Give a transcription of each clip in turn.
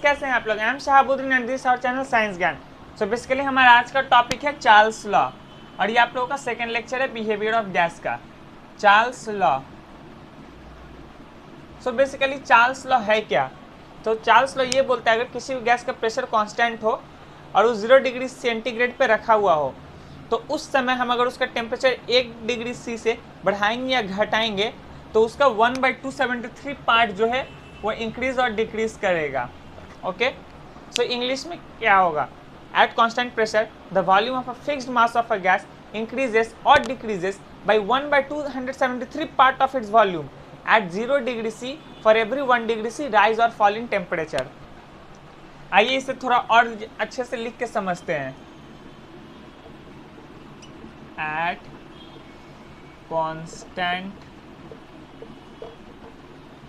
कैसे हैं आप लोग? I am Shahabuddin and this our channel science Gyan. So basically हमारा आज का टॉपिक है चार्ल्स लॉ और ये आप लोगों का सेकंड लेक्चर है बिहेवियर ऑफ गैस का, Charles law. So basically Charles law है क्या? तो चार्ल्स लॉ ये बोलता है अगर किसी भी गैस का प्रेशर कांस्टेंट हो और वो 0 डिग्री सेंटीग्रेड पे रखा हुआ हो तो उस समय हम अगर उसका टेम्परेचर 1 डिग्री सी से बढ़ाएंगे या घटाएंगे तो उसका 1/273 पार्ट जो है वो इंक्रीज और डिक्रीज करेगा। ओके, सो इंग्लिश में क्या होगा? At constant pressure the volume of a fixed mass of a gas increases or decreases by 1/273 part of its volume at 0 degree C for every 1 degree C rise or fall in temperature. आइए इसे थोड़ा और अच्छे से लिख के समझते हैं। Eight constant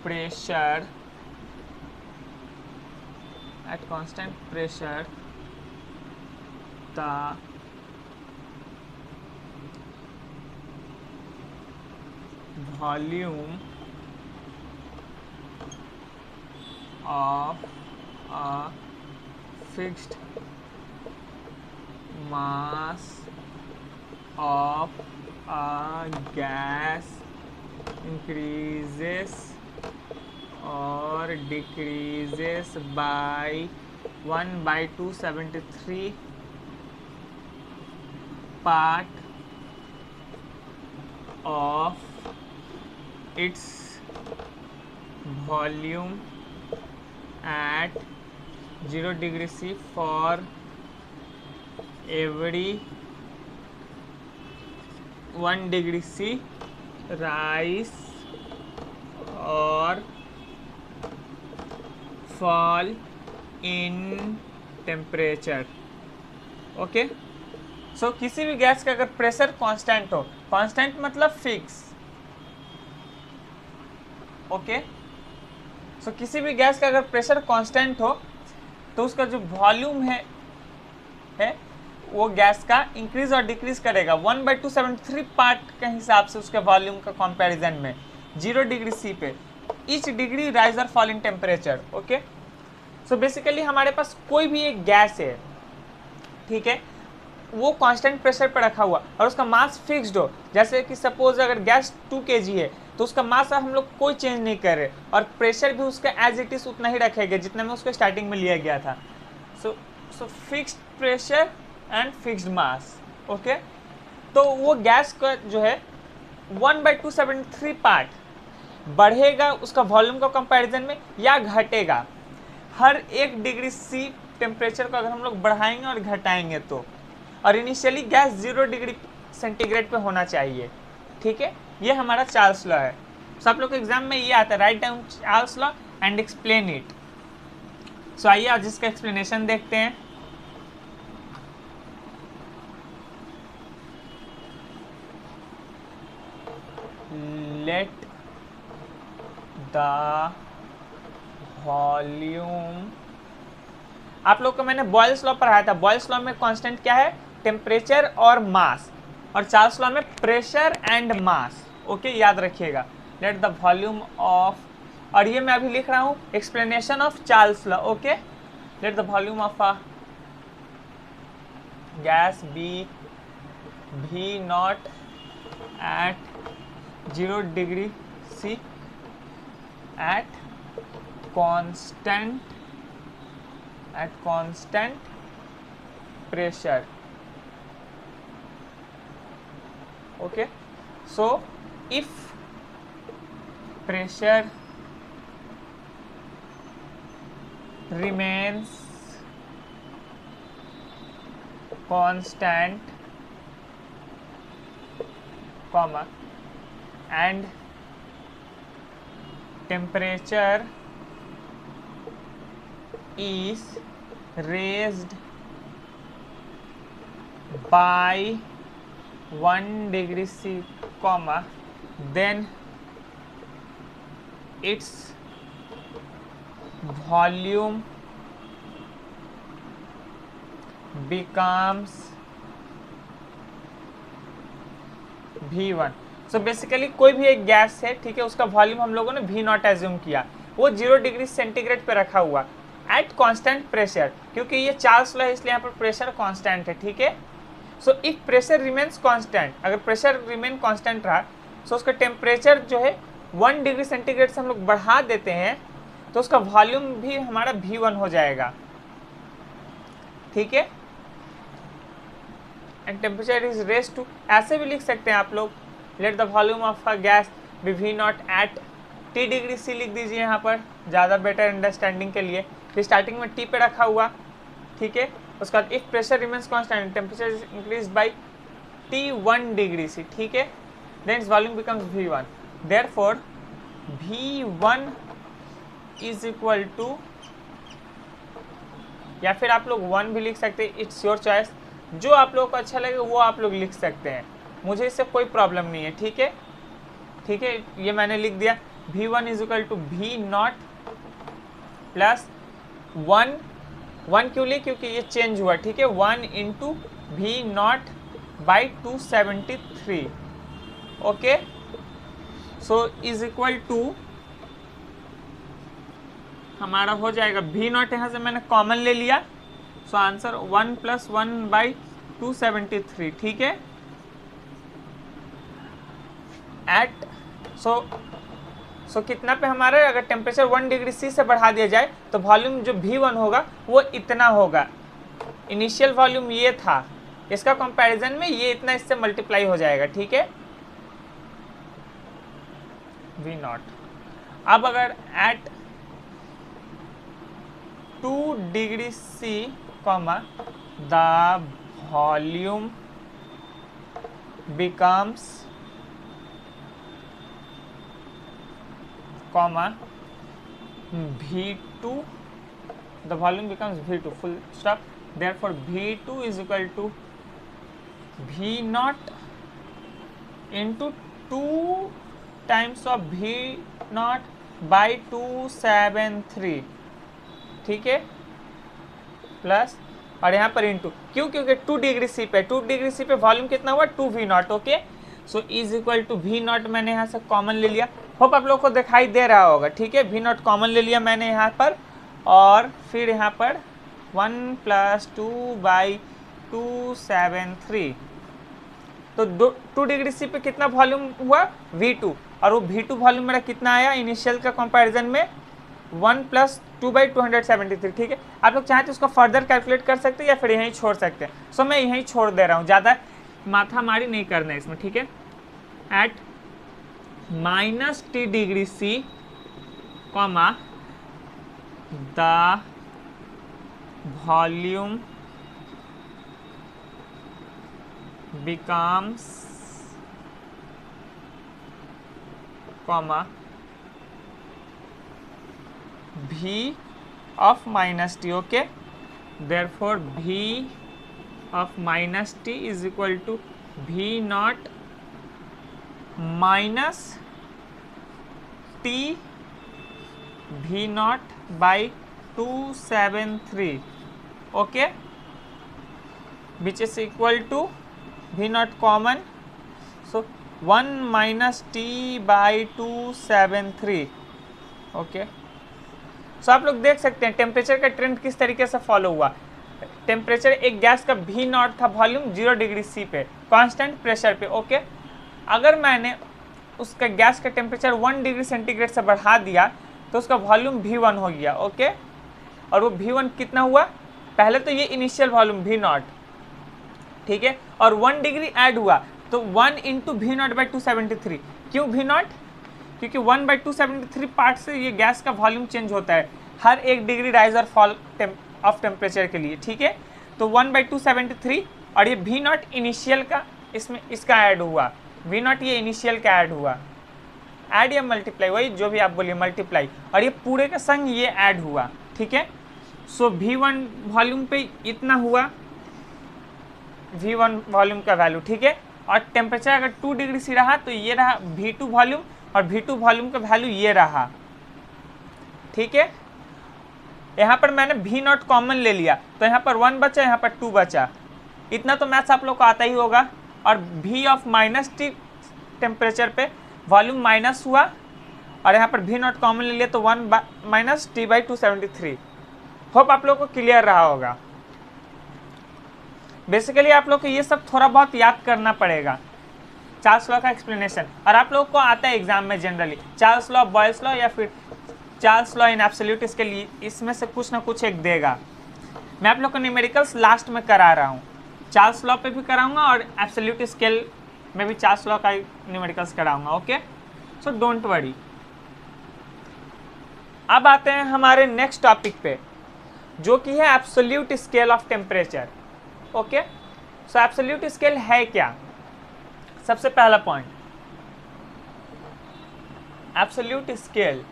pressure the volume of a fixed mass of a gas increases or decreases by 1/273 part of its volume at 0 degree C for every 1 degree C rise or fall in temperature। Okay, so किसी भी gas का अगर pressure constant हो, constant मतलब fix. Okay, so किसी भी gas का अगर प्रेशर कांस्टेंट हो तो उसका जो वॉल्यूम है वो गैस का इंक्रीज और डिक्रीज करेगा 1/273 पार्ट के हिसाब से उसके वॉल्यूम का कंपैरिजन में 0 डिग्री सी पे each degree rise or fall in temperature. Okay, so basically हमारे पास कोई भी एक गैस है, ठीक है, वो कांस्टेंट प्रेशर पर रखा हुआ और उसका मास फिक्स्ड हो, जैसे कि सपोज अगर गैस 2 kg है तो उसका मास हम लोग कोई चेंज नहीं कर रहे और प्रेशर भी उसका एज इट इज उतना ही रखेंगे जितना में उसको स्टार्टिंग में लिया गया था। सो fixed pressure and fixed mass. Okay, तो वो गैस का जो है 1/273 पार्ट बढ़ेगा उसका वॉल्यूम का कंपैरिजन में या घटेगा हर 1 डिग्री सी टेम्परेचर को अगर हम लोग बढ़ाएंगे और घटाएंगे तो, और इनिशियली गैस 0 डिग्री सेंटीग्रेड पे होना चाहिए। ठीक है, ये हमारा चार्ल्स लॉ है। सो आप लोग के एग्जाम में ये आता है, write down Charles law and explain it. So आइए आज इसका एक्सप्लेनेशन देखते हैं। लेट द वॉल्यूम, आप लोग को मैंने बॉयल्स लॉ पढ़ाया था। बॉयल्स लॉ में कांस्टेंट क्या है? टेम्परेचर और मास, और चार्ल्स लॉ में प्रेशर एंड मास। ओके, याद रखिएगा। लेट द वॉल्यूम ऑफ, और ये मैं अभी लिख रहा हूँ explanation of Charles law. Okay, let the volume of a gas be V naught at 0 degree C at constant pressure। okay, so if pressure remains constant comma and temperature is raised by 1 degree C, comma, then its volume becomes V1। So basically कोई भी एक gas है, ठीक है, उसका volume हम लोगों ने V0 एज्यूम किया, वो 0 डिग्री सेंटीग्रेड पे रखा हुआ। एट कांस्टेंट प्रेशर, क्योंकि ये चार्ल्स लॉ है इसलिए यहाँ पर प्रेशर कांस्टेंट है, ठीक है। So if pressure remains constant, अगर प्रेशर रिमेन कांस्टेंट रहा तो उसका टेम्परेचर जो है 1 डिग्री सेंटीग्रेड से हम लोग बढ़ा देते हैं तो उसका वॉल्यूम भी हमारा V1 हो जाएगा, ठीक है। And temperature is raise to, ऐसे भी लिख सकते हैं आप लोग, let the volume of a gas be V0 at T degree C लिख दीजिए यहाँ पर, ज़्यादा बेटर अंडरस्टैंडिंग के लिए। फिर स्टार्टिंग में T पे रखा हुआ, ठीक है। उसके बाद if pressure remains constant temperature is increase by T1 degree C, ठीक है, then volume becomes V1। Therefore V1 is equal to, या फिर आप लोग 1 भी लिख सकते हैं, इट्स योर चॉइस, जो आप लोगों को अच्छा लगे वो आप लोग लिख सकते हैं, मुझे इससे कोई प्रॉब्लम नहीं है, ठीक है, ठीक है। ये मैंने लिख दिया, V1 is equal to V0 plus 1 क्यों ली, क्योंकि ये चेंज हुआ, ठीक है, 1 into V0 by 273, okay. So is equal to हमारा हो जाएगा V0, यहाँ से मैंने कॉमन ले लिया, सो आंसर 1 प्लस 1 बाई 273, ठीक है। एट सो कितना पे हमारा, अगर टेम्परेचर 1 डिग्री C से बढ़ा दिया जाए तो वॉल्यूम जो V1 होगा वो इतना होगा। इनिशियल वॉल्यूम ये था, इसका कंपैरिजन में ये इतना इससे मल्टीप्लाई हो जाएगा, ठीक है, V0। अब अगर at 2 degree C, the volume becomes V2, the volume becomes V2, full stop. Therefore V2 is equal to V0 into 2 times of V0 by 273, ठीक है, प्लस, और यहाँ पर इंटू, क्यों, क्योंकि 2 डिग्री C पे वॉल्यूम कितना हुआ 2V0, okay. So is equal to V0 मैंने यहाँ से कॉमन ले लिया, होप आप लोग को दिखाई दे रहा होगा, ठीक है। V0 कॉमन ले लिया मैंने यहाँ पर, और फिर यहाँ पर 1 प्लस 2 बाई 273, तो 2 डिग्री C पे कितना वॉल्यूम हुआ V2, और वो V2 वॉल्यूम मेरा कितना आया इनिशियल का कंपैरिजन में 1 प्लस 2 बाई 273, ठीक है। आप लोग चाहें तो उसको फर्दर कैलकुलेट कर सकते हैं या फिर यहीं छोड़ सकते हैं, सो मैं यहीं छोड़ दे रहा हूँ, ज़्यादा माथामारी नहीं करना है इसमें, ठीक है। At -T degree C, the volume becomes V of -T, okay. Therefore V of -T is equal to V0 minus T V0 by 273, okay, which is equal to V0 common, so 1 minus T by 273, okay. So आप लोग देख सकते हैं temperature का trend किस तरीके से follow हुआ। टेम्परेचर एक गैस का V0 था, वॉल्यूम 0 डिग्री C पे, कांस्टेंट प्रेशर पे, ओके। अगर मैंने उसका गैस का टेम्परेचर 1 डिग्री सेंटीग्रेड से बढ़ा दिया तो उसका वॉल्यूम V1 हो गया, ओके। और वो V1 कितना हुआ, पहले तो ये इनिशियल वॉल्यूम V0, ठीक है, और 1 डिग्री ऐड हुआ तो 1 इंटू V0 बाई 273, क्यों V0, क्योंकि 1 बाई 273 पार्ट से ये गैस का वॉल्यूम चेंज होता है हर 1 degree rise or fall of temperature के लिए, ठीक है। तो 1 बाई 273 और ये V0 इनिशियल का इसमें इसका ऐड हुआ, V0 ये इनिशियल का ऐड हुआ, ऐड या मल्टीप्लाई, वही जो भी आप बोलिए मल्टीप्लाई, और ये पूरे का संग ये ऐड हुआ, ठीक है। सो V1 वॉल्यूम पे इतना हुआ, V1 वॉल्यूम का वैल्यू, ठीक है। और टेम्परेचर अगर 2 डिग्री C रहा तो ये रहा V2 वॉल्यूम, और V2 वॉल्यूम का वैल्यू ये रहा, ठीक है। यहाँ पर मैंने V0 कॉमन ले लिया तो यहाँ पर 1 बचा, यहाँ पर 2 बचा, इतना तो मैथ्स आप लोग को आता ही होगा। और V ऑफ -T टेम्परेचर पे वॉल्यूम माइनस हुआ और यहाँ पर V0 कॉमन ले लिया तो 1 माइनस T बाई 273, होप आप लोग को क्लियर रहा होगा। बेसिकली आप लोग को ये सब थोड़ा बहुत याद करना पड़ेगा, चार्ल्स लॉ का एक्सप्लेनेशन, और आप लोग को आता है एग्जाम में generally Charles law, Boyle's law या फिर Charles law in absolute scale, इसमें से कुछ ना कुछ एक देगा। मैं आप लोग को न्यूमेरिकल्स लास्ट में करा रहा हूँ, चार्ल्स लॉ पे भी कराऊंगा और एब्सोल्यूट स्केल में भी चार्ल्स लॉ का न्यूमेरिकल्स कराऊंगा। Okay, so don't worry. अब आते हैं हमारे नेक्स्ट टॉपिक पे, जो कि है absolute scale of temperature. Okay, so absolute scale है क्या? सबसे पहला point, absolute scale,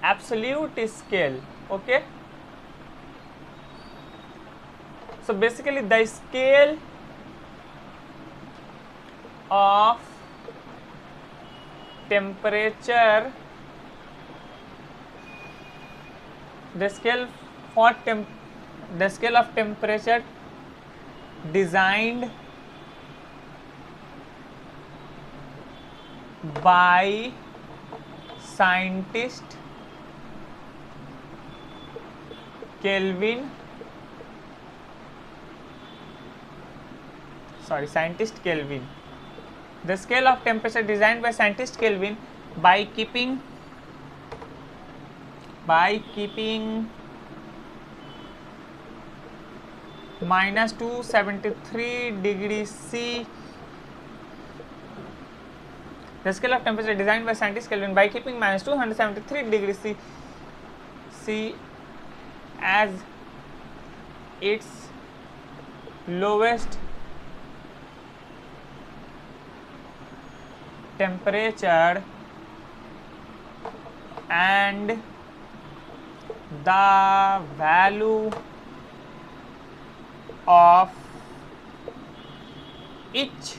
absolute scale. Okay, so basically the scale of temperature, the scale of temperature designed by scientist scientist Kelvin. The scale of temperature designed by scientist Kelvin by keeping minus 273 degrees C. The scale of temperature designed by scientist Kelvin by keeping minus 273 degrees C as its lowest temperature and the value of each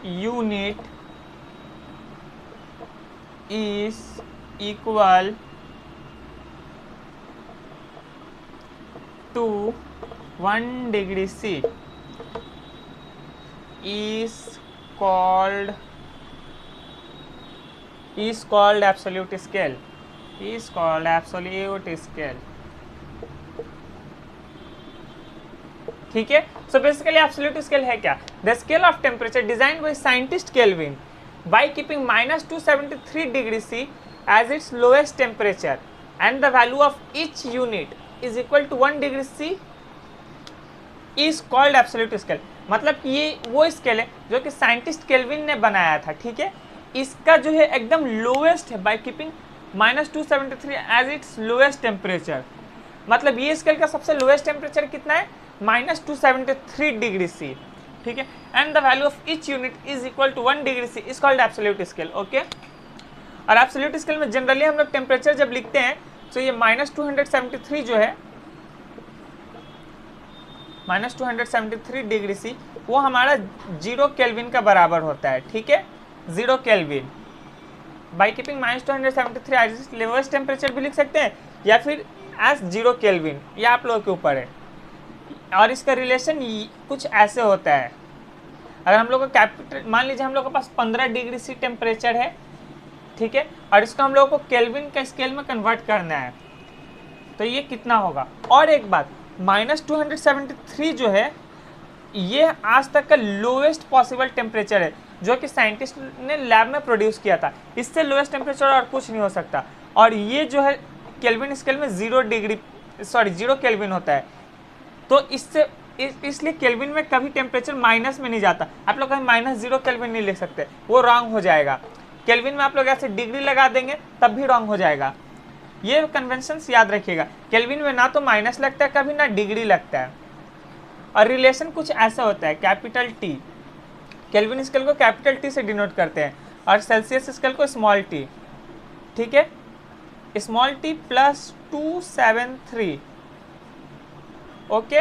unit is equal to 1 degree C is called absolute scale. ठीक है, so basically absolute scale है क्या? The scale of temperature designed by scientist kelvin bye keeping minus 273 degree C as its lowest temperature and the value of each unit is equal to 1 degree C is called absolute scale. मतलब कि ये वो scale है जो कि scientist kelvin ने बनाया था। ठीक है, इसका जो है एकदम लोएस्ट है by keeping minus 273 as it's lowest temperature. मतलब ये स्केल का सबसे लोएस्ट टेम्परेचर कितना है? minus 273 degree C. ठीक है, and the value of each unit is equal to 1 degree C is called absolute scale. Okay, और एब्सोल्यूट स्केल में जनरली हम लोग टेम्परेचर जब लिखते हैं तो ये minus 273 जो है minus 273 डिग्री सी वो हमारा 0 केल्विन का बराबर होता है। ठीक है, 0 kelvin by keeping minus 273 as lowest temperature भी लिख सकते हैं या फिर एज 0 केल्विन, ये आप लोगों के ऊपर है। और इसका रिलेशन कुछ ऐसे होता है, अगर हम लोग का कैपिटल मान लीजिए हम लोग के पास 15 डिग्री सी टेम्परेचर है। ठीक है, और इसको हम लोगों को केल्विन का स्केल में कन्वर्ट करना है तो ये कितना होगा? और एक बात, minus 273 जो है ये आज तक का लोएस्ट पॉसिबल टेम्परेचर है जो कि साइंटिस्ट ने लैब में प्रोड्यूस किया था। इससे लोएस्ट टेम्परेचर और कुछ नहीं हो सकता। और ये जो है केल्विन स्केल में 0 केल्विन होता है, तो इससे इसलिए केल्विन में कभी टेम्परेचर माइनस में नहीं जाता। आप लोग कहीं -0 केल्विन नहीं लिख सकते, वो रॉन्ग हो जाएगा। केल्विन में आप लोग ऐसे डिग्री लगा देंगे तब भी रॉन्ग हो जाएगा। ये कन्वेंशंस याद रखिएगा, केल्विन में ना तो माइनस लगता है कभी, ना डिग्री लगता है। और रिलेशन कुछ ऐसा होता है, कैपिटल टी, केल्विन स्केल को कैपिटल टी से डिनोट करते हैं और सेल्सियस स्केल को स्मॉल टी। ठीक है, स्मॉल टी प्लस 273। ओके,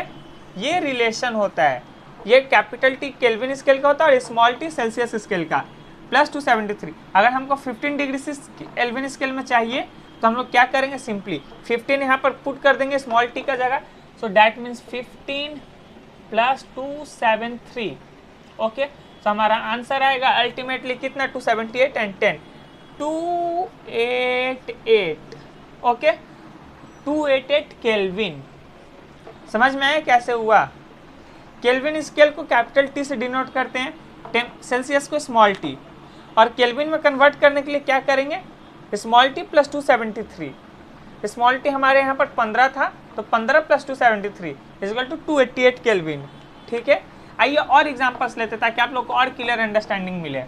ये रिलेशन होता है, ये कैपिटल टी केल्विन स्केल का होता है और स्मॉल टी सेल्सियस स्केल का, प्लस 273। अगर हमको 15 डिग्री से केल्विन स्केल में चाहिए तो हम लोग क्या करेंगे, सिंपली 15 यहाँ पर पुट कर देंगे स्मॉल टी का जगह। So that means 15 plus 273। Okay, तो हमारा आंसर आएगा अल्टीमेटली कितना, 278 एंड 10। 288, okay, 288 kelvin. समझ में आया कैसे हुआ? केल्विन स्केल को कैपिटल टी से डिनोट करते हैं, सेल्सियस को स्मॉल टी, और केल्विन में कन्वर्ट करने के लिए क्या करेंगे? Small t plus 273। Small T हमारे यहाँ पर 15 था, तो 15 प्लस 273 इक्वल टू 288 केल्विन। ठीक है, आइए और एग्जांपल्स लेते हैं ताकि आप लोग को और क्लियर अंडरस्टैंडिंग मिले।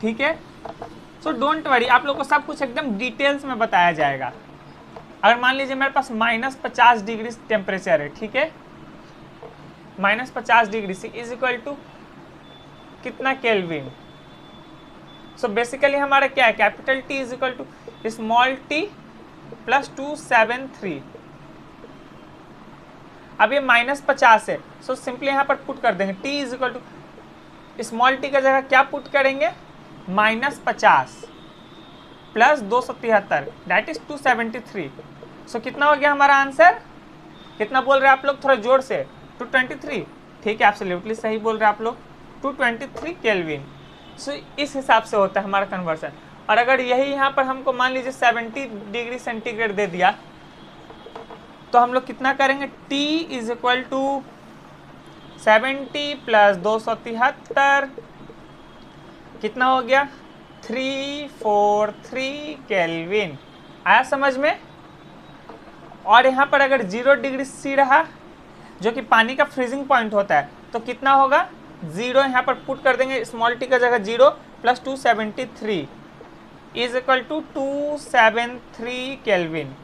ठीक है, सो डोंट वरी, आप लोग को सब कुछ एकदम डिटेल्स में बताया जाएगा। अगर मान लीजिए मेरे पास -50 डिग्री टेम्परेचर है, ठीक है, -50 degree C is equal to कितना केल्विन? सो बेसिकली हमारा क्या है? Capital T is equal to small t plus 273। अब ये -50 है, सो सिंपली यहाँ पर पुट कर देंगे T is equal to small t का जगह क्या पुट करेंगे? -50 प्लस 273 दैट इज 273। सो कितना हो गया हमारा आंसर? कितना बोल रहे हैं आप लोग? थोड़ा जोर से, 223। ठीक है, एब्सोल्युटली सही बोल रहे हैं आप लोग, 223 केल्विन। सो इस हिसाब से होता है हमारा कन्वर्सन। और अगर यही यहाँ पर हमको मान लीजिए 70 डिग्री सेंटीग्रेड दे दिया, तो हम लोग कितना करेंगे? T is equal to 70 plus 273 कितना हो गया? 343 केल्विन। आया समझ में? और यहाँ पर अगर 0 डिग्री सी रहा, जो कि पानी का फ्रीजिंग पॉइंट होता है, तो कितना होगा? 0 यहाँ पर पुट कर देंगे, स्मॉल टी का जगह 0 plus 273 is equal to 273 kelvin.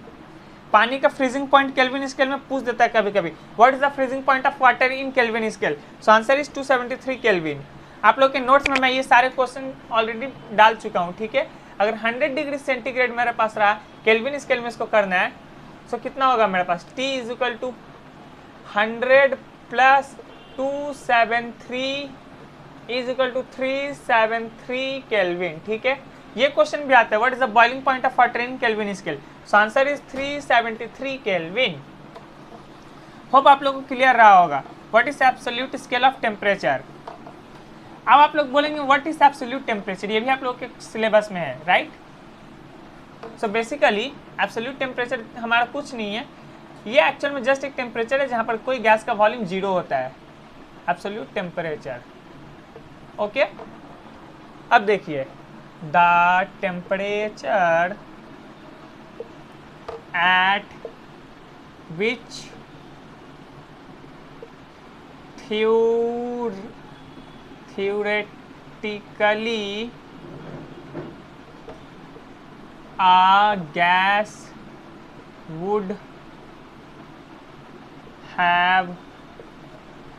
पानी का फ्रीजिंग पॉइंट केल्विन स्केल में पूछ देता है कभी कभी, what is the freezing point of water in kelvin scale? So answer is 273 kelvin. आप लोग के नोट्स में मैं ये सारे क्वेश्चन ऑलरेडी डाल चुका हूँ। ठीक है, अगर 100 डिग्री सेंटीग्रेड मेरे पास रहा, केल्विन स्केल में इसको करना है, सो कितना होगा मेरे पास? T is equal to 100 plus 273 is equal to 373 kelvin. ठीक है, ये क्वेश्चन भी आता है, what is the boiling point of water in kelvin scale? So answer is 373 kelvin. Hope आप लोगों को क्लियर रहा होगा। What is absolute scale of temperature? अब आप लोग बोलेंगे व्हाट इज एब्सोल्यूट टेम्परेचर, ये भी आप लोगों के सिलेबस में है, right? So basically absolute temperature हमारा कुछ नहीं है, ये एक्चुअल में जस्ट एक टेम्परेचर है जहाँ पर कोई गैस का वॉल्यूम 0 होता है, एब्सोल्यूट टेम्परेचर। ओके, अब देखिए, the temperature at which theoretically a gas would have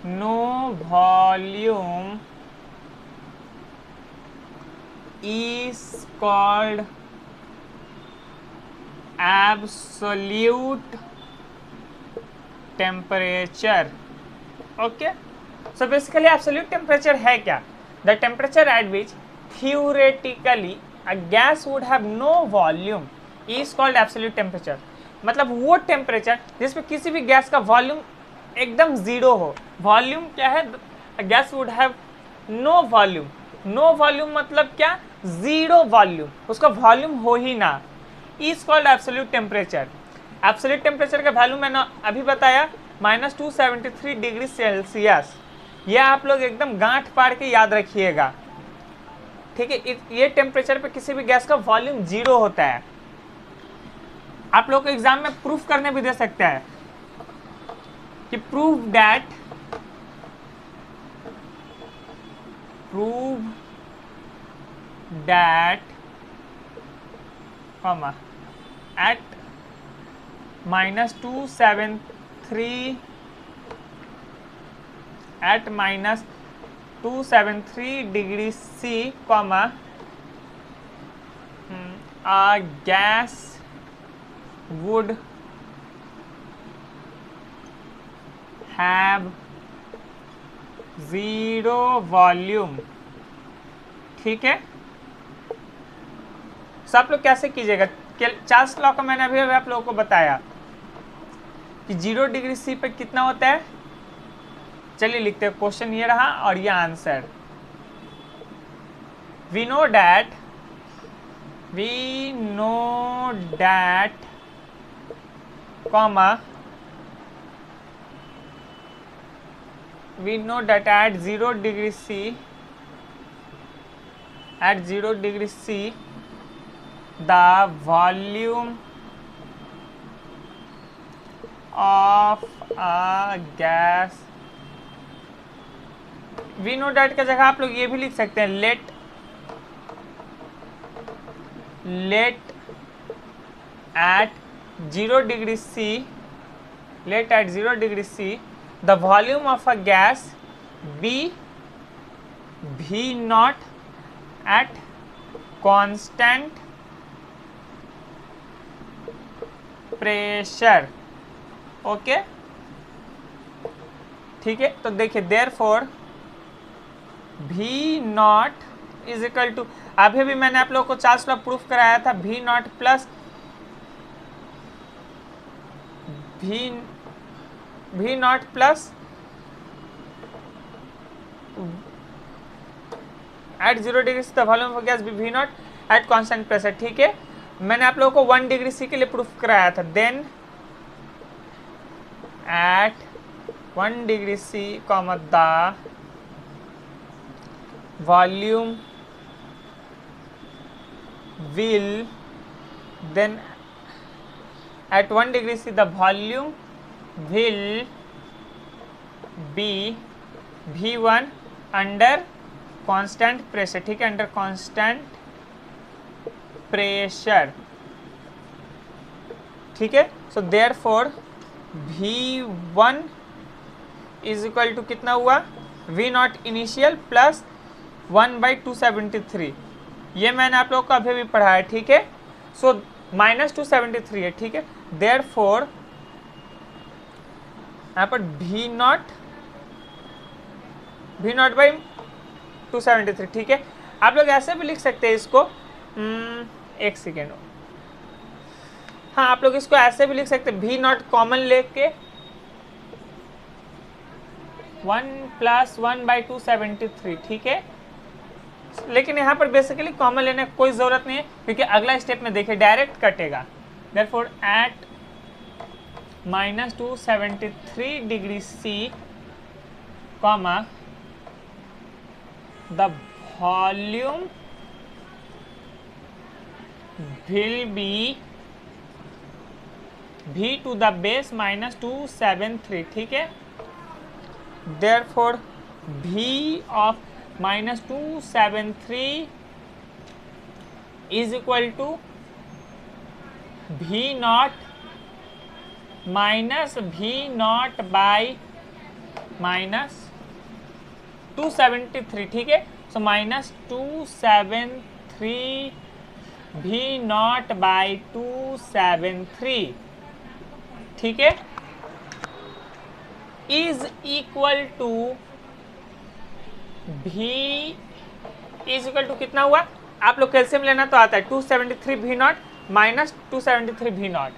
no volume is called absolute temperature. Okay, so basically absolute temperature है क्या? The temperature at which theoretically a gas would have no volume is called absolute temperature. मतलब वो temperature जिसमें किसी भी gas का volume एकदम 0 हो। वॉल्यूम क्या है? Gas would have no volume. No volume मतलब क्या? 0 वॉल्यूम, उसका वॉल्यूम हो ही ना, is called absolute temperature. Absolute temperature का वैल्यू मैंने अभी बताया, -273 डिग्री सेल्सियस। यह आप लोग एकदम गांठ पाड़ के याद रखिएगा। ठीक है, ये टेम्परेचर पे किसी भी गैस का वॉल्यूम 0 होता है। आप लोग को एग्जाम में प्रूफ करने भी दे सकता है कि prove that at -273 degree C, a gas would have 0 volume। ठीक है, सब आप लोग कैसे कीजिएगा? चार्ल्स लॉ का मैंने अभी आप लोगों को बताया कि 0 डिग्री सी पे कितना होता है। चलिए लिखते हैं, क्वेश्चन ये रहा और ये answer. We know that we know that, comma, we know that at 0 degree C, at 0 degree C, the volume of a gas, we know that का जगह आप लोग ये भी लिख सकते हैं, let at 0 degree C, let at 0 degree C, the volume of a gas be V naught at constant pressure. Okay ठीक है, तो देखिए therefore V naught is equal to, अभी भी मैंने आप लोगों को चार्ल्स लॉ प्रूफ कराया था, V naught plus V naught plus at 0 degree the volume of gas V naught at constant pressure. ठीक है, मैंने आप लोगों को 1 डिग्री सी के लिए प्रूफ कराया था. Then at 1 degree C, comma, the volume will, then at 1 degree C the volume will be V1 under constant pressure. ठीक है, under constant pressure. ठीक है, so therefore V1 is equal to कितना हुआ, V नॉट इनिशियल प्लस 1/273. ये मैंने आप लोगों को अभी भी पढ़ा है. ठीक है, सो -273 है. ठीक है, देयरफॉर यहाँ पर V नॉट बाई 273. ठीक है, आप लोग ऐसे भी लिख सकते हैं इसको, एक सेकेंड, हाँ आप लोग इसको ऐसे भी लिख सकते हैं, V नॉट कॉमन लेके 1 + 1/273. ठीक है, लेकिन यहाँ पर बेसिकली कॉमन लेने की कोई ज़रूरत नहीं है, क्योंकि अगला स्टेप में देखिए डायरेक्ट कटेगा. Therefore at -273 degree C, comma, the volume will be V to the base -273. ठीक है, therefore V of -273 is equal to V naught minus V naught by -273. ठीक है, so -273 V naught by 273. ठीक है, is equal to V is equal to कितना हुआ, आप लोग कैल्शियम लेना तो आता है, 273 V not minus 273 V naught,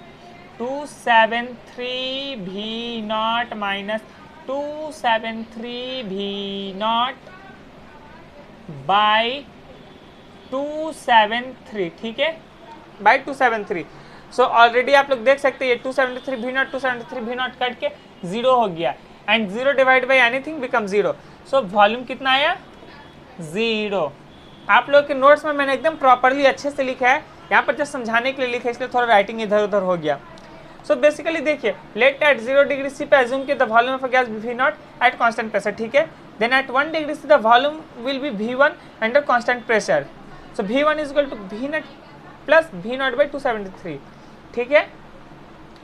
273 V not minus 273 V naught by 273. ठीक है, बाई 273. सो ऑलरेडी आप लोग देख सकते हैं ये 273 V naught 273 V not cut के 0 हो गया, and 0 divide by anything become 0. So volume कितना आया, 0. आप लोग के नोट्स में मैंने एकदम प्रॉपरली अच्छे से लिखा है, यहाँ पर जस्ट समझाने के लिए लिखा है, इसलिए थोड़ा राइटिंग इधर उधर हो गया. सो बेसिकली देखिए, लेट एट 0 डिग्री C पे एज्यूम कि the volume of gas V naught at constant pressure. ठीक है, then at 1 degree C the volume will be V1 under constant pressure. So V1 is equal to V naught plus V naught by 273. ठीक है,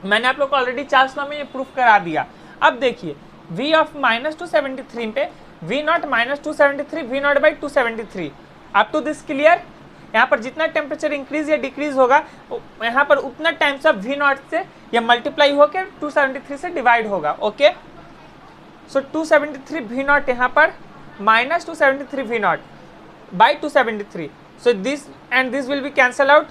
मैंने आप लोग को already Charles law में ये प्रूफ करा दिया. अब देखिए V ऑफ -273 पे V naught -273 V naught by 273. Up to this clear. यहाँ पर जितना टेम्परेचर इंक्रीज या डिक्रीज होगा, यहाँ पर उतना टाइम्स ऑफ V नॉट से या मल्टीप्लाई होकर 273 से डिवाइड होगा. ओके, सो 273 V नॉट यहाँ पर -273 V naught by 273. So this and this will be cancel out,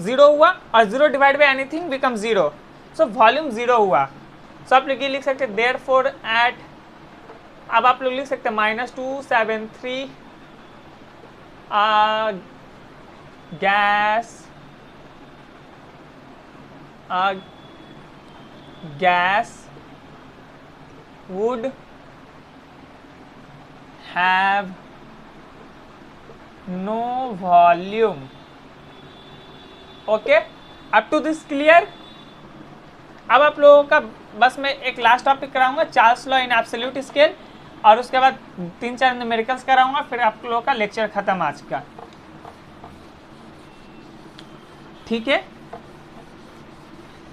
0 हुआ, और 0 divide by anything become 0. So volume 0 हुआ. सो आप लोग ये लिख सकते हैं देयरफॉर एट, अब आप लोग लिख सकते हैं -273 gas would have no volume. Okay, up to this clear? अब आप लोगों का बस मैं एक लास्ट टॉपिक कराऊंगा, Charles law in absolute scale, और उसके बाद 3-4 न्यूमेरिकल्स कराऊंगा, फिर आप लोगों का लेक्चर खत्म आज का। ठीक है,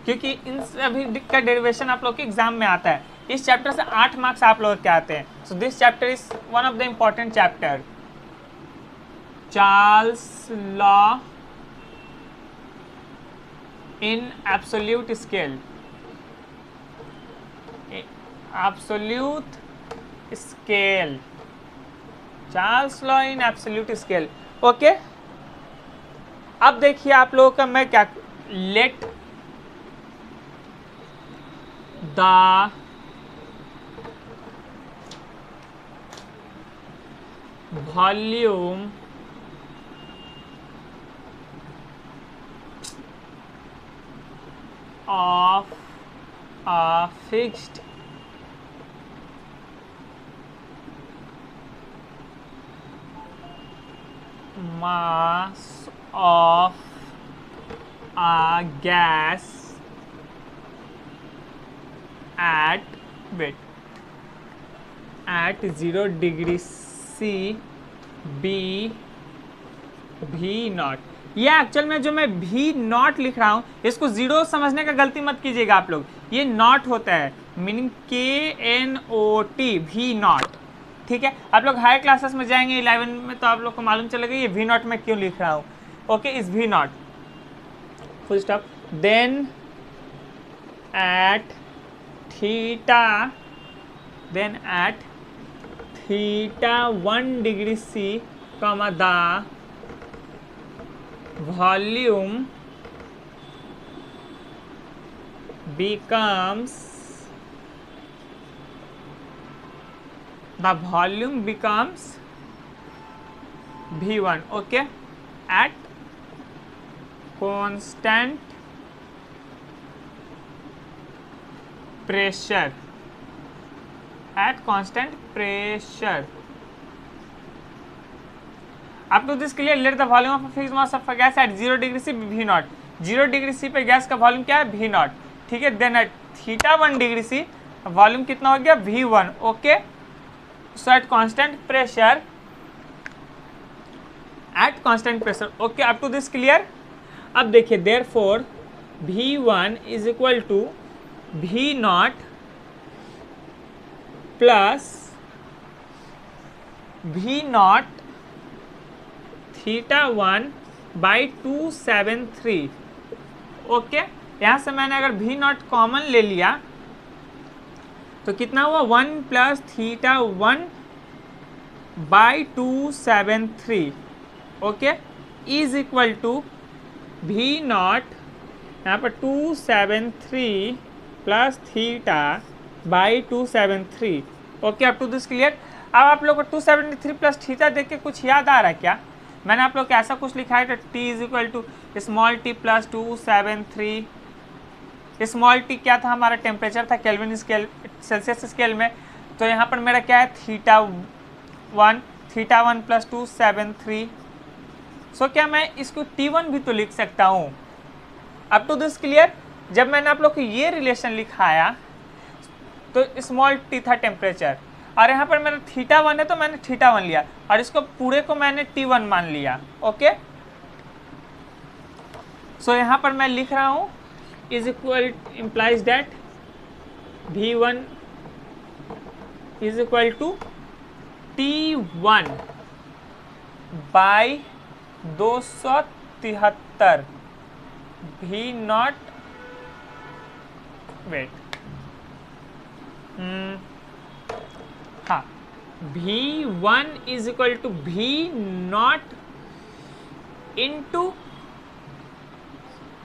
क्योंकि इन सभी का डेरिवेशन आप लोग के एग्जाम में आता है। इस चैप्टर से 8 मार्क्स आप लोग के आते हैं। So this chapter is one of the important chapter, Charles law in absolute scale. Absolute scale, Charles law in absolute scale. Okay, अब देखिए आप लोगों का मैं क्या, late the volume of a fixed mass of a gas at 0 degree C B V not. ये actual में जो मैं भी नॉट लिख रहा हूँ, इसको जीरो समझने का गलती मत कीजिएगा आप लोग, ये नॉट होता है, मीनिंग KNOT, भी नॉट। ठीक है, आप लोग हायर क्लासेस में जाएंगे 11 में, तो आप लोग को मालूम चलेगा ये भी नॉट मैं क्यों लिख रहा हूँ। ओके, इस भी naught full stop, then at theta 1 degree C, the volume becomes V1, okay, at constant pressure, Up to this clear, let the volume of a fixed mass of a gas at 0 degree C V naught। 0 degree C पे gas का volume क्या है, V naught. ठीक है, then at theta 1 degree C volume कितना हो गया, V1। Okay, so at constant pressure, okay, up to this clear? अब देखिए, therefore V1 is equal to V naught plus V naught theta 1/273। Okay, यहाँ से मैंने अगर भी नॉट कॉमन ले लिया तो कितना हुआ, 1 plus theta 1/273। Okay, is equal to भी नॉट, यहाँ पर 273 plus theta by 273। Okay, up to this clear? अब आप लोग को 273 प्लस थीटा देख के कुछ याद आ रहा है क्या? मैंने आप लोग को ऐसा कुछ लिखा है, T is equal to small t plus 273। Small t क्या था, हमारा टेम्परेचर था केल्विन स्केल, सेल्सियस स्केल में, तो यहाँ पर मेरा क्या है, थीटा 1 प्लस 273। सो क्या मैं इसको T1 भी तो लिख सकता हूँ? Up to this clear? जब मैंने आप लोग को ये रिलेशन लिखाया तो स्मॉल टी था टेम्परेचर, और यहाँ पर मेरा थीटा 1 है तो मैंने थीटा 1 लिया, और इसको पूरे को मैंने T1 मान लिया। ओके, सो यहाँ पर मैं लिख रहा हूँ is equal implies that V1 is equal to T1 by 273 V naught, wait, हाँ, V1 is equal to V naught into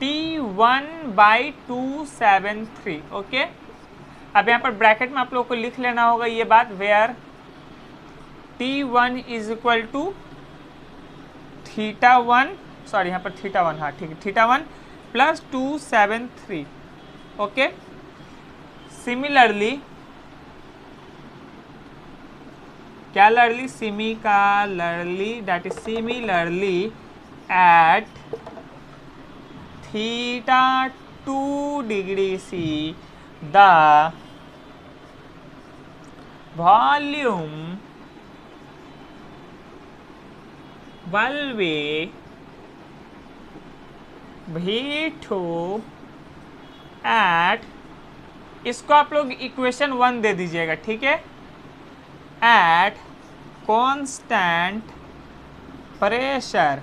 T1/273। Okay, अब यहाँ पर ब्रैकेट में आप लोग को लिख लेना होगा ये बात, where T1 is equal to theta 1 sorry यहाँ पर थीटा 1, हाँ ठीक है, theta 1 plus 273। Okay, similarly that is similarly at theta 2 degree C the volume will be V2 at, इसको आप लोग इक्वेशन 1 दे दीजिएगा, ठीक है, एट कांस्टेंट प्रेशर।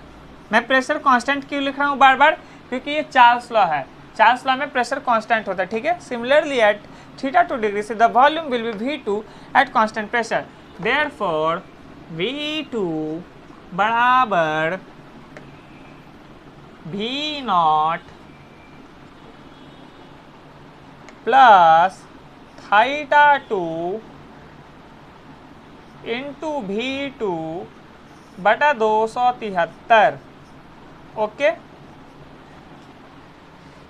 मैं प्रेशर कांस्टेंट क्यों लिख रहा हूँ बार बार, क्योंकि ये चार्ल्स लॉ है, चार्ल्स लॉ में प्रेशर कांस्टेंट होता है, ठीक है। सिमिलरली एट थीटा 2 डिग्री से the volume will B V2 eight constant pressure, therefore V2 बराबर V0 plus theta 2 into V2 बटा 273, okay,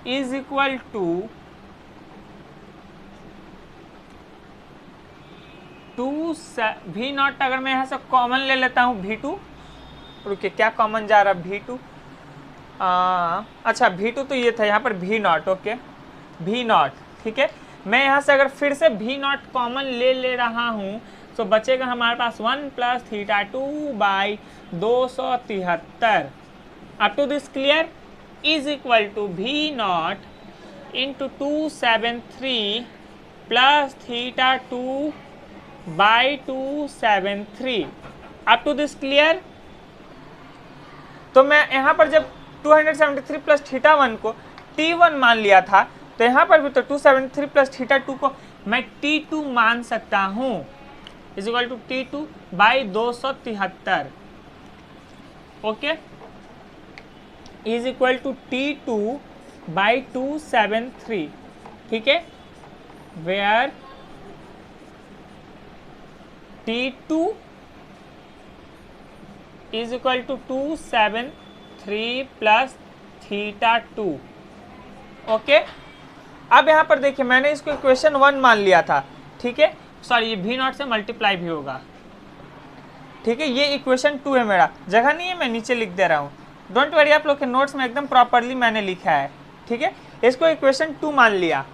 is equal to 2 V0। अगर मैं यहाँ से कॉमन ले लेता हूँ V2, रुकिए क्या कॉमन जा रहा है V2, अच्छा V2 तो ये था, यहाँ पर V0, ओके V0, ठीक है। मैं यहाँ से अगर फिर से V0 कॉमन ले रहा हूँ तो बचेगा हमारे पास 1 plus theta 2 by 273। Up to this clear, is equal to V0 into 273 plus theta 2 by 273। Up to this clear. तो मैं यहाँ पर जब 273 प्लस थीटा 1 को T1 मान लिया था, तो यहाँ पर भी तो 273 प्लस थीटा 2 को मैं T2 मान सकता हूँ, is equal to T2 by 273, okay, is equal to T2 by 273, ठीक है, where T2 is equal to 273 plus theta 2, okay. अब यहाँ पर देखिए मैंने इसको इक्वेशन 1 मान लिया था, ठीक है, सॉरी ये V0 से मल्टीप्लाई भी होगा, ठीक है, ये इक्वेशन 2 है, मेरा जगह नहीं है, मैं नीचे लिख दे रहा हूँ, डोंट वरी, आप लोग के नोट्स में एकदम प्रॉपरली मैंने लिखा है, ठीक है। इसको इक्वेशन 2 मान लिया,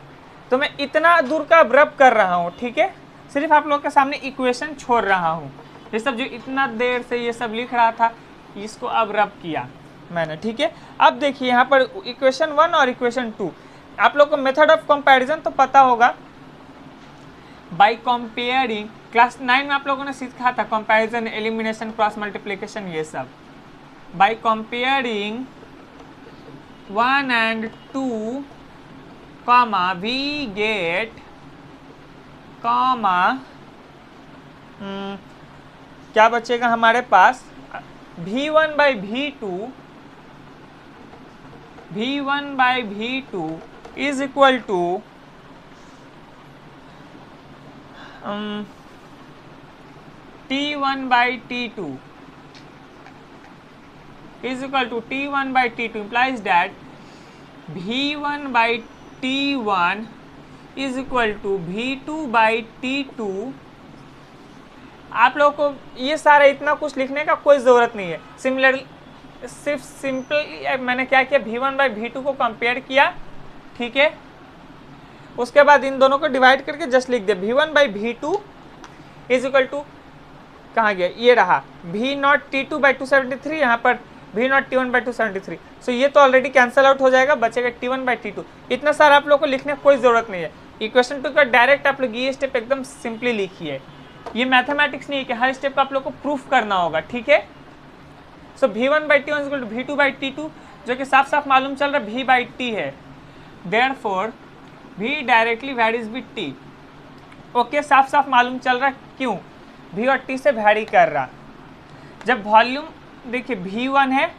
तो मैं इतना दूर का अब रब कर रहा हूँ, ठीक है, सिर्फ आप लोग के सामने इक्वेशन छोड़ रहा हूँ, ये सब जो इतना देर से ये सब लिख रहा था इसको अब रब किया मैंने, ठीक है। अब देखिए यहाँ पर इक्वेशन 1 और इक्वेशन 2, आप लोग को मेथड ऑफ कंपैरिजन तो पता होगा, बाय कंपेयरिंग, क्लास 9 में आप लोगों ने सीखा था कंपैरिजन, एलिमिनेशन, क्रॉस मल्टीप्लिकेशन, ये सब। By comparing 1 and 2 comma we get comma क्या बचेगा हमारे पास, V1 by V2 is equal to T1 by T2 is equal to T1 by T2 implies that V1 by T1 is equal to V2 by T2। आप लोगों को ये सारा इतना कुछ लिखने का कोई ज़रूरत नहीं है, सिमिलरली सिर्फ सिंपल मैंने क्या किया, V1 by V2 को कंपेयर किया, ठीक है, उसके बाद इन दोनों को डिवाइड करके जस्ट लिख दिया V1 by V2 is equal to, कहाँ गया, ये रहा V0 T2 by 273, यहाँ पर V0 T1 by 273। सो ये तो ऑलरेडी कैंसिल आउट हो जाएगा, बचेगा T1 by T2। इतना सारा आप लोग को लिखने की कोई ज़रूरत नहीं है, इक्वेशन 2 का डायरेक्ट आप लोग ये स्टेप एकदम सिंपली लिखिए, ये मैथमेटिक्स नहीं है कि हर स्टेप का आप लोग को प्रूफ करना होगा, ठीक है। So V1 by T1 equal to V2 by T2, जो कि साफ साफ मालूम चल रहा है V by T है, therefore V directly varies with T, okay, साफ साफ मालूम चल रहा है क्यों, V और T से वैरी कर रहा। जब वॉल्यूम देखिए V1 है,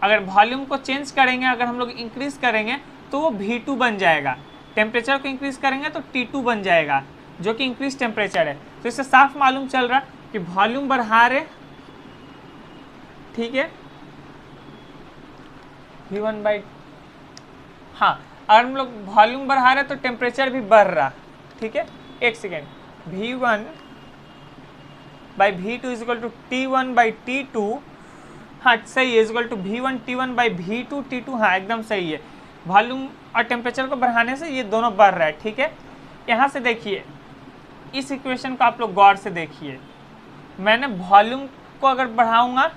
अगर वॉल्यूम को चेंज करेंगे, अगर हम लोग इंक्रीज करेंगे तो वो V2 बन जाएगा, टेम्परेचर को इंक्रीज करेंगे तो T2 बन जाएगा, जो कि इंक्रीज टेम्परेचर है। तो इससे साफ मालूम चल रहा कि वॉल्यूम बढ़ा रहे, ठीक है, V1 बाई, हाँ अगर हम लोग वॉल्यूम बढ़ा रहे हैं तो टेम्परेचर भी बढ़ रहा, ठीक है। एक second, V1 by V2 is equal to T1 by T2, हाँ सही है, is equal to V1 T1 by V2 T2, हाँ एकदम सही है। वॉल्यूम और टेम्परेचर को बढ़ाने से ये दोनों बढ़ रहा है, ठीक है। यहाँ से देखिए, इस इक्वेशन को आप लोग गौर से देखिए, मैंने वॉल्यूम को अगर बढ़ाऊंगा,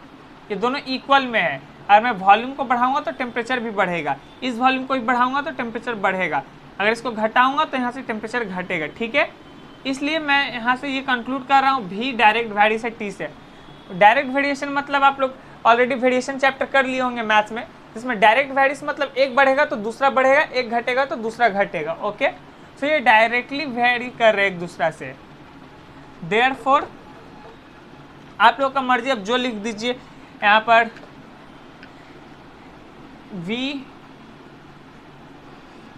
ये दोनों इक्वल में है, अगर मैं वॉल्यूम को बढ़ाऊंगा तो टेम्परेचर भी बढ़ेगा, इस वॉल्यूम को भी बढ़ाऊंगा तो टेम्परेचर बढ़ेगा, अगर इसको घटाऊंगा तो यहाँ से टेम्परेचर घटेगा, ठीक है। इसलिए मैं यहाँ से ये कंक्लूड कर रहा हूँ V डायरेक्ट वैरी से T से। डायरेक्ट वेरिएशन मतलब आप लोग ऑलरेडी वेरिएशन चैप्टर कर लिए होंगे मैथ्स में, जिसमें डायरेक्ट वैरीज मतलब एक बढ़ेगा तो दूसरा बढ़ेगा, एक घटेगा तो दूसरा घटेगा, ओके। तो ये डायरेक्टली वेरी कर रहे हैं एक दूसरा से, देयरफॉर आप लोग का मर्जी, अब जो लिख दीजिए यहाँ पर, V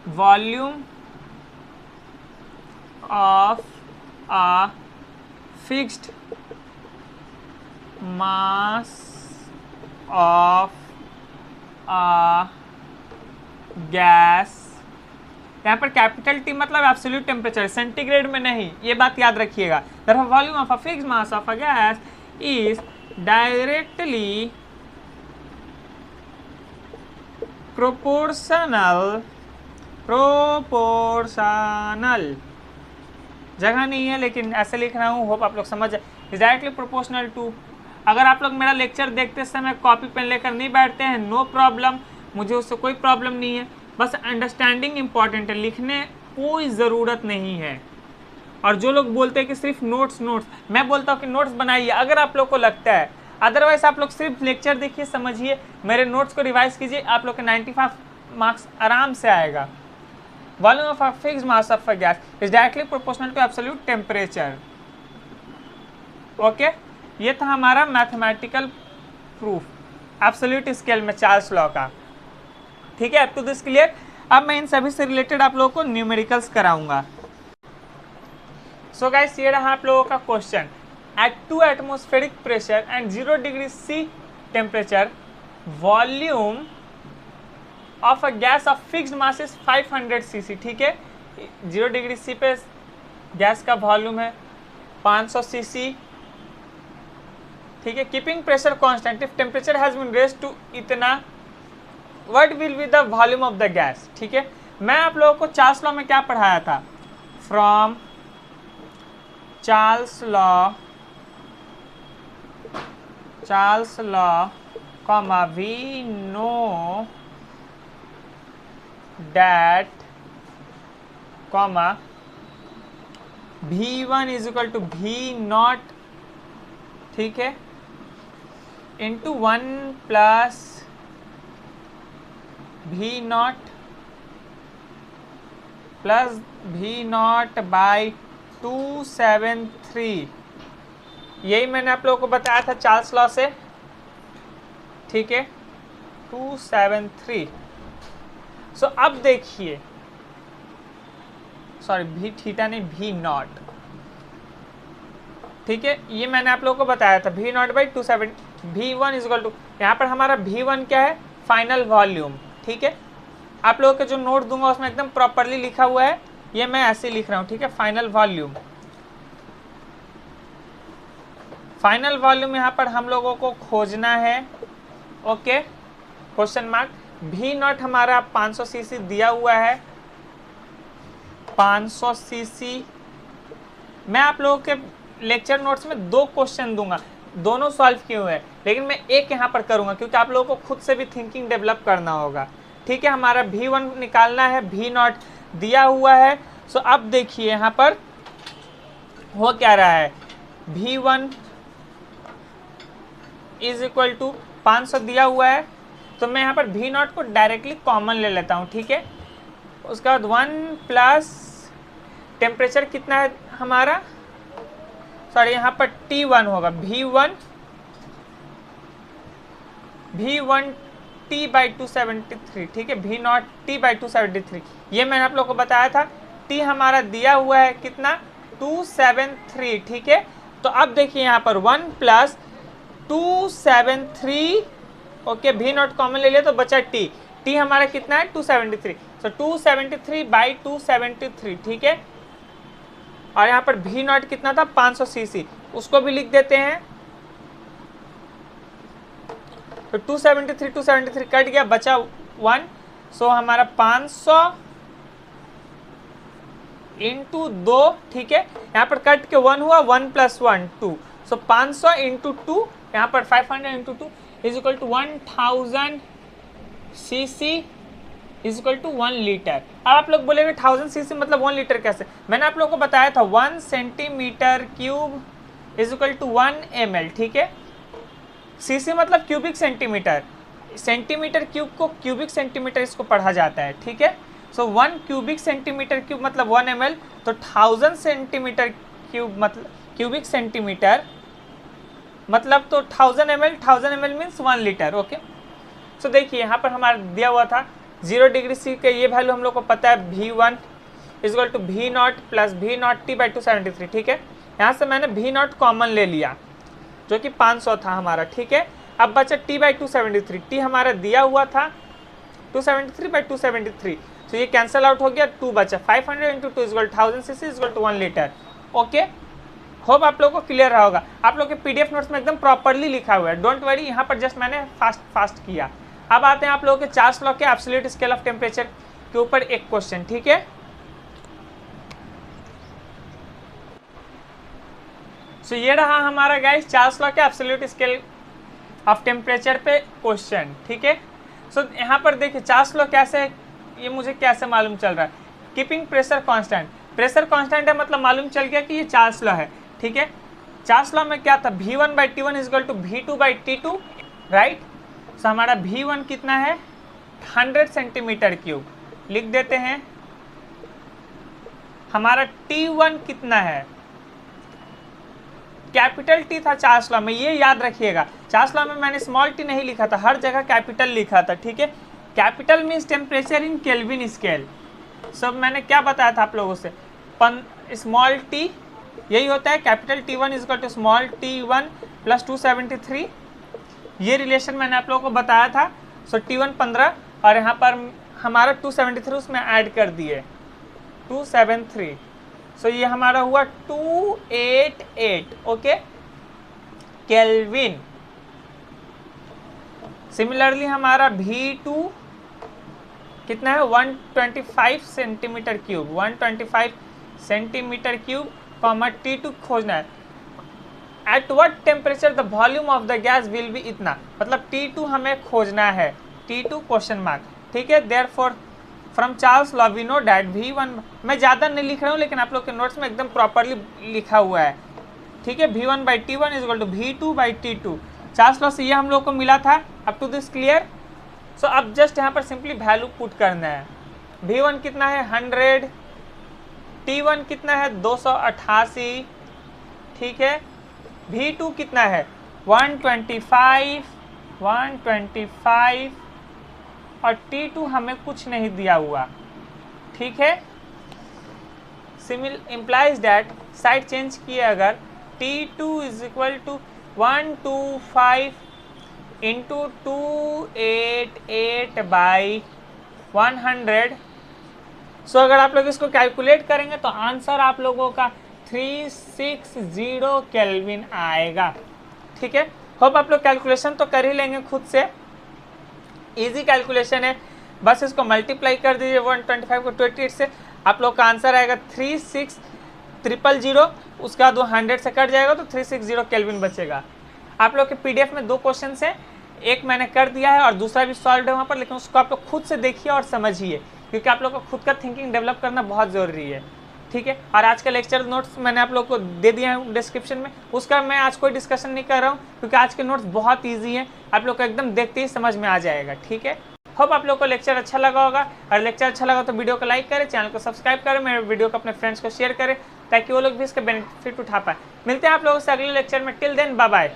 volume of a fixed mass of a gas, यहाँ पर कैपिटल T मतलब एब्सोल्यूट टेम्परेचर, सेंटीग्रेड में नहीं, ये बात याद रखिएगा। therefore volume of a fixed mass of a gas is directly proportional, जगह नहीं है लेकिन ऐसे लिख रहा हूँ, होप आप लोग समझ जाए, इज डायरेक्टली प्रोपोर्शनल टू। अगर आप लोग मेरा लेक्चर देखते समय कॉपी पेन लेकर नहीं बैठते हैं, नो प्रॉब्लम, मुझे उससे कोई प्रॉब्लम नहीं है, बस अंडरस्टैंडिंग इंपॉर्टेंट है, लिखने कोई ज़रूरत नहीं है। और जो लोग बोलते हैं कि सिर्फ नोट्स, मैं बोलता हूँ कि नोट्स बनाइए अगर आप लोग को लगता है, अदरवाइज आप लोग सिर्फ लेक्चर देखिए, समझिए, मेरे नोट्स को रिवाइज कीजिए, आप लोग के 95 मार्क्स आराम से आएगा। Volume of a fixed mass of a gas is directly proportional to absolute temperature. Okay, ये था हमारा मैथमेटिकल प्रूफ एब्सोल्यूट स्केल में चार्ल्स लॉ का, ठीक है। Up to this clear. अब मैं इन सभी से रिलेटेड आप लोगों को न्यूमेरिकल्स कराऊंगा। सो गाइस, ये रहा आप लोगों का question. At 2 atmospheric pressure and 0 degree C temperature, volume of a gas of fixed mass is 500 cc, ठीक है। 0 डिग्री C पे गैस का वॉल्यूम है 500 cc, ठीक है। Keeping pressure constant, if temperature has been raised to इतना, what will be the volume of the gas, ठीक है। मैं आप लोगों को चार्ल्स लॉ में क्या पढ़ाया था, from Charles law comma we know that comma V1 is equal to V naught, ठीक है, into 1 plus V naught plus V naught by 273, यही मैंने आप लोगों को बताया था चार्ल्स लॉ से, ठीक है, 273। सो अब देखिए, सॉरी V थीटा नहीं, V नॉट, ठीक है, ये मैंने आप लोगों को बताया था, V naught by 270, V1 is equal to, यहाँ पर हमारा V1 क्या है, फाइनल वॉल्यूम, ठीक है। आप लोगों के जो नोट दूंगा उसमें एकदम प्रॉपरली लिखा हुआ है, ये मैं ऐसे लिख रहा हूँ, ठीक है। फाइनल वॉल्यूम यहाँ पर हम लोगों को खोजना है, okay, question mark. V not हमारा 500 cc दिया हुआ है, 500 cc। मैं आप लोगों के लेक्चर नोट्स में 2 क्वेश्चन दूंगा, दोनों सॉल्व किए हुए हैं, लेकिन मैं एक यहाँ पर करूँगा क्योंकि आप लोगों को खुद से भी थिंकिंग डेवलप करना होगा, ठीक है। हमारा V1 निकालना है, V नॉट दिया हुआ है। सो अब देखिए यहाँ पर हो क्या रहा है, V1 इज इक्वल टू 500 दिया हुआ है, तो मैं यहाँ पर V नॉट को डायरेक्टली कॉमन ले लेता हूँ, ठीक है। उसके बाद 1 प्लस टेम्परेचर कितना है हमारा, सॉरी यहाँ पर T1 होगा, V1 T बाई 273, ठीक है, V नॉट T बाई 273, ये मैंने आप लोग को बताया था। T हमारा दिया हुआ है कितना, 273, ठीक है। तो अब देखिए यहाँ पर 1 plus 273, okay, V not common ले लिया तो बचा T। टी हमारा कितना है 273, सो 273 बाई 273, ठीक है। और यहाँ पर भी नॉट कितना था 500 सीसी, उसको भी लिख देते हैं। तो 273 कट गया, बचा 1, सो हमारा 500 इंटू 2, ठीक है। यहाँ पर कट के 1 हुआ, 1 + 1 2, सो 500 इंटू 2, यहाँ पर 500 into 2 is equal to 1000 cc is equal to 1 litre. अब आप लोग बोलेंगे 1000 सीसी मतलब 1 लीटर कैसे? मैंने आप लोगों को बताया था 1 centimetre cube is equal to 1 ml, ठीक है। सीसी मतलब क्यूबिक सेंटीमीटर, सेंटीमीटर क्यूब को क्यूबिक सेंटीमीटर इसको पढ़ा जाता है, ठीक है। सो 1 क्यूबिक सेंटीमीटर क्यूब मतलब 1 ml, तो 1000 सेंटीमीटर क्यूब मतलब क्यूबिक सेंटीमीटर मतलब तो 1000 ml मीन्स 1 लीटर, ओके। सो देखिए यहाँ पर हमारा दिया हुआ था 0 डिग्री सी के ये वैल्यू हम लोग को पता है V1 is equal to V0 + V0 T by 273, ठीक है। यहाँ से मैंने V0 कॉमन ले लिया जो कि 500 था हमारा, ठीक है। अब बचा T बाई 273, T हमारा दिया हुआ था 273 बाई 273, तो ये कैंसिल आउट हो गया, 2 बचा, 500 into 2 is equal 1000 cc is equal to 1 litre, okay. Hope आप लोगों को क्लियर रहा होगा। आप लोग के पीडीएफ नोट्स में एकदम प्रॉपरली लिखा हुआ है, डोंट वरी, यहाँ पर जस्ट मैंने फास्ट किया। अब आते हैं आप लोगों के चार्ल्स लॉ के एब्सोल्यूट स्केल ऑफ टेम्परेचर के ऊपर एक क्वेश्चन, ठीक है। सो ये रहा हमारा गाइस चार्ल्स लॉ के एब्सोल्यूट स्केल ऑफ टेम्परेचर पे क्वेश्चन, ठीक है। सो यहाँ पर देखिए चार्ल्स लॉ कैसे है, ये मुझे कैसे मालूम चल रहा है। Keeping pressure constant, pressure constant है मतलब मालूम चल गया कि ये चार्ल्स लॉ है, ठीक है। चार्ल्स लॉ में क्या था, V1 by T1 is equal to V2 by T2, right. So हमारा V1 कितना है 100 सेंटीमीटर क्यूब, लिख देते हैं। हमारा T1 कितना है, कैपिटल T था चार्ल्स लॉ में, ये याद रखिएगा। चार्ल्स लॉ में मैंने स्मॉल t नहीं लिखा था, हर जगह कैपिटल लिखा था, ठीक है। Capital means temperature in kelvin scale. सब मैंने क्या बताया था आप लोगों से, स्मॉल t यही होता है, capital T1 is equal to small t1 + 273, ये रिलेशन मैंने आप लोगों को बताया था। सो T1 15 और यहाँ पर हमारा 273 उसमें ऐड कर दिए 273, सो ये हमारा हुआ 288, ओके, केल्विन। सिमिलरली हमारा V2 कितना है 125 centimetre cube, 125 centimetre cube, comma T2 खोजना है। At what temperature the volume of the gas will be, इतना मतलब T2 हमें खोजना है, T2 क्वेश्चन मार्क, ठीक है। Therefore from Charles law we know that V1, मैं ज़्यादा नहीं लिख रहा हूँ लेकिन आप लोग के नोट्स में एकदम प्रॉपरली लिखा हुआ है, ठीक है। V1 by T1 is equal to V2 by T2, Charles law से ये हम लोग को मिला था। Up to this clear. So अब जस्ट यहाँ पर सिंपली वैल्यू पुट करना है। V1 कितना है 100, T1 कितना है 288, ठीक है। V2 कितना है 125 और T2 हमें कुछ नहीं दिया हुआ, ठीक है। Similar implies that, side change किए अगर, T2 is equal to 125 into 288 by 100। So अगर आप लोग इसको कैलकुलेट करेंगे तो आंसर आप लोगों का 360 केल्विन आएगा, ठीक है। होप आप लोग कैलकुलेशन तो कर ही लेंगे खुद से, इजी कैलकुलेशन है, बस इसको मल्टीप्लाई कर दीजिए 125 को 28 से, आप लोग का आंसर आएगा 36000, उसका 200 से कट जाएगा तो 360 केल्विन बचेगा। आप लोग के पीडीएफ में 2 क्वेश्चन है, एक मैंने कर दिया है और दूसरा भी सॉल्व है वहाँ पर, लेकिन उसको आप लोग खुद से देखिए और समझिए, क्योंकि आप लोग को खुद का थिंकिंग डेवलप करना बहुत ज़रूरी है, ठीक है। और आज का लेक्चर नोट्स मैंने आप लोग को दे दिया है डिस्क्रिप्शन में, उसका मैं आज कोई डिस्कशन नहीं कर रहा हूँ क्योंकि आज के नोट्स बहुत ईजी हैं, आप लोग को एकदम देखते ही समझ में आ जाएगा, ठीक है। होप आप लोग को लेक्चर अच्छा लगा होगा, और लेक्चर अच्छा लगा तो वीडियो को लाइक करें, चैनल को सब्सक्राइब करें, मेरे वीडियो को अपने फ्रेंड्स को शेयर करें ताकि वो लोग भी इसका बेनिफिट उठा पाए। मिलते हैं आप लोगों से अगले लेक्चर में, टिल देन बाय बाय।